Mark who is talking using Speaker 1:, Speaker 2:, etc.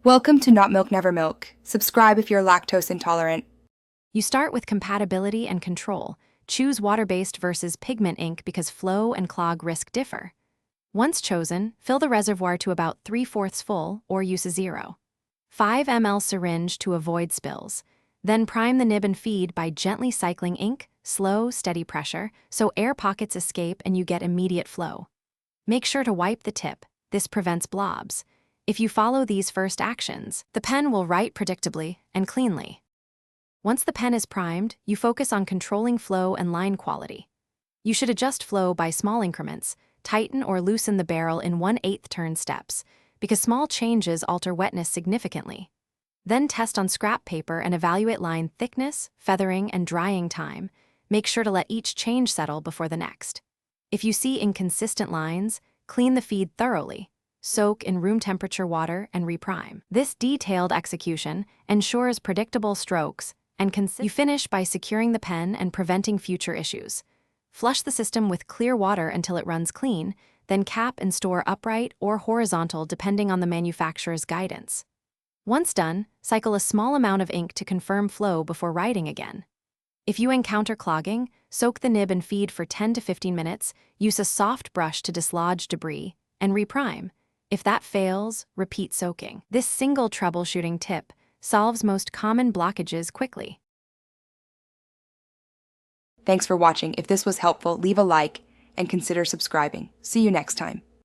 Speaker 1: Welcome to Not Milk Never Milk. Subscribe if you're lactose intolerant.
Speaker 2: You start with compatibility and control. Choose water-based versus pigment ink because flow and clog risk differ. Once chosen, fill the reservoir to about 3/4 full or use a 0.5 ml syringe to avoid spills. Then prime the nib and feed by gently cycling ink, slow, steady pressure, so air pockets escape and you get immediate flow. Make sure to wipe the tip. This prevents blobs. If you follow these first actions, the pen will write predictably and cleanly. Once the pen is primed, you focus on controlling flow and line quality. You should adjust flow by small increments, tighten or loosen the barrel in 1/8 turn steps, because small changes alter wetness significantly. Then test on scrap paper and evaluate line thickness, feathering, and drying time. Make sure to let each change settle before the next. If you see inconsistent lines, clean the feed thoroughly. Soak in room temperature water and reprime. This detailed execution ensures predictable strokes and you finish by securing the pen and preventing future issues. Flush the system with clear water until it runs clean, then cap and store upright or horizontal depending on the manufacturer's guidance. Once done, cycle a small amount of ink to confirm flow before writing again. If you encounter clogging, soak the nib and feed for 10 to 15 minutes, use a soft brush to dislodge debris, and reprime. If that fails, repeat soaking. This single troubleshooting tip solves most common blockages quickly.
Speaker 1: Thanks for watching. If this was helpful, leave a like and consider subscribing. See you next time.